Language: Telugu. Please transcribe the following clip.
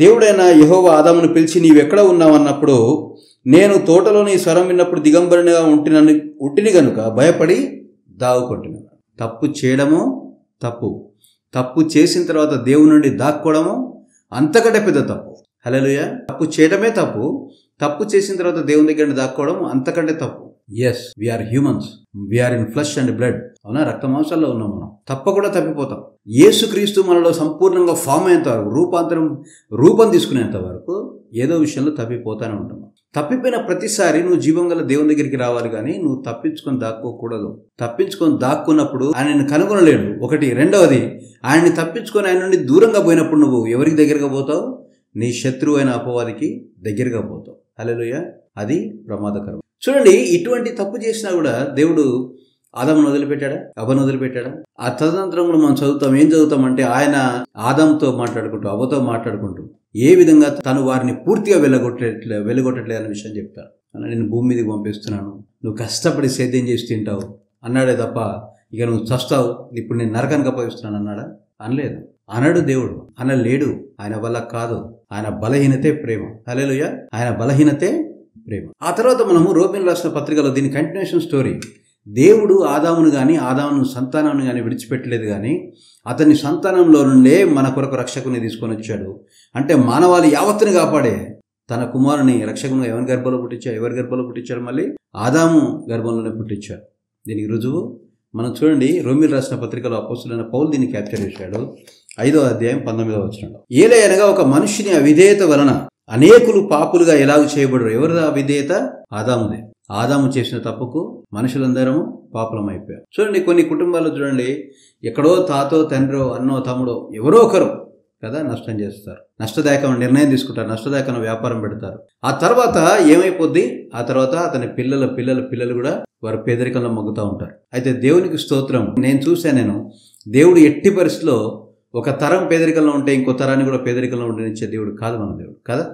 దేవుడైన యెహోవా ఆదామును పిలిచి నీవెక్కడ ఉన్నావన్నప్పుడు నేను తోటలో నీ స్వరం విన్నప్పుడు దిగంబరునిగా ఉంటిని గనుక భయపడి దాగుకుంటున్నాను. తప్పు చేయడము తప్పు చేసిన తర్వాత దేవుని నుండి దాక్కోవడము అంతకంటే పెద్ద తప్పు. హల్లెలూయా. తప్పు చేయడమే తప్పు చేసిన తర్వాత దేవుని దగ్గర దాక్కోవడం అంతకంటే తప్పు. Yes, we are humans, we are in flesh and blood. అవునా, రక్త మాంసాల్లో ఉన్నాం మనం. తప్పకుండా తప్పిపోతాం. యేసుక్రీస్తు మనలో సంపూర్ణంగా ఫామ్ అయ్యేంత వరకు, రూపం తీసుకునేంత వరకు ఏదో విషయంలో తప్పిపోతానే ఉంటాం. తప్పిపోయిన ప్రతిసారి నువ్వు జీవం గల దేవుని దగ్గరికి రావాలి, కానీ నువ్వు తప్పించుకొని దాక్కోకూడదు. తప్పించుకొని దాక్కున్నప్పుడు ఆయనను కనుగొనలేడు. ఒకటి. రెండవది, ఆయన్ని తప్పించుకొని ఆయన నుండి దూరంగా పోయినప్పుడు నువ్వు ఎవరికి దగ్గరగా పోతావు? నీ శత్రువు అయిన అపవాదికి దగ్గరగా పోతావు. హల్లెలూయా. అది ప్రమాదకరం. చూడండి, ఇటువంటి తప్పు చేసినా కూడా దేవుడు ఆదామును వదిలిపెట్టాడా? అవ్వను వదిలిపెట్టాడా? ఆ తదనంతరం కూడా మనం ఏం చదువుతామంటే ఆయన ఆదాముతో మాట్లాడుకుంటూ, అవ్వతో మాట్లాడుకుంటూ ఏ విధంగా తను వారిని పూర్తిగా వెళ్ళగొట్టట్లే అనే విషయం చెప్తాడు. నేను భూమి మీదకి పంపిస్తున్నాను, నువ్వు కష్టపడి సేద్యం చేసి తింటావు అన్నాడే తప్ప ఇక నువ్వు చస్తావు, ఇప్పుడు నేను నరకానికి అప్పగిస్తున్నాను అన్నాడా? అనలేదు. అనడు దేవుడు, అనలేడు. ఆయన వల్ల కాదు. ఆయన బలహీనతే ప్రేమ. హల్లెలూయా. ఆయన బలహీనతే ప్రేమ. ఆ తర్వాత మనము రోమీయులకు రాసిన పత్రికలో దీని కంటిన్యూషన్ స్టోరీ. దేవుడు ఆదామును కానీ ఆదాము సంతానాన్ని కానీ విడిచిపెట్టలేదు, కానీ అతని సంతానంలో నుండే మన కొరకు రక్షకుని తీసుకొని వచ్చాడు. అంటే మానవాళి యావత్తుని కాపాడే తన కుమారుని రక్షకుని ఎవరి గర్భంలో పుట్టించాడు? మళ్ళీ ఆదాము గర్భంలోనే పుట్టించాడు. దీనికి రుజువు మనం చూడండి, రోమీయులకు రాసిన పత్రికలో అపోస్తలుడైన పౌలు దీన్ని క్యాప్చర్ చేశాడు. 5వ అధ్యాయం 19వ వచనంలో, ఏలయనగా ఒక మనుష్యుని అవిధేయత వలన అనేకులు పాపులుగా ఎలాగూ చేయబడరు. ఎవరిదా అవిధేయత? ఆదాముదే. ఆదాము చేసిన తప్పుకు మనుషులందరము పాపులం అయిపోయారు. చూడండి, కొన్ని కుటుంబాల్లో చూడండి, ఎక్కడో తాతో తండ్రో అన్నో తమ్ముడో ఎవరో ఒకరు కదా నష్టం చేస్తారు, నష్టదాయకమైన నిర్ణయం తీసుకుంటారు, నష్టదాయకమైన వ్యాపారం పెడతారు. ఆ తర్వాత ఏమైపోద్ది? ఆ తర్వాత అతని పిల్లలు కూడా వారు పేదరికంలో మగ్గుతూ ఉంటారు. అయితే దేవునికి స్తోత్రం, నేను దేవుడు ఎట్టి పరిస్థితిలో ఒక తరం పేదరికంలో ఉంటే ఇంకో తరాన్ని కూడా పేదరికంలో ఉండనిచ్చే దేవుడు కాదు మన దేవుడు కదా.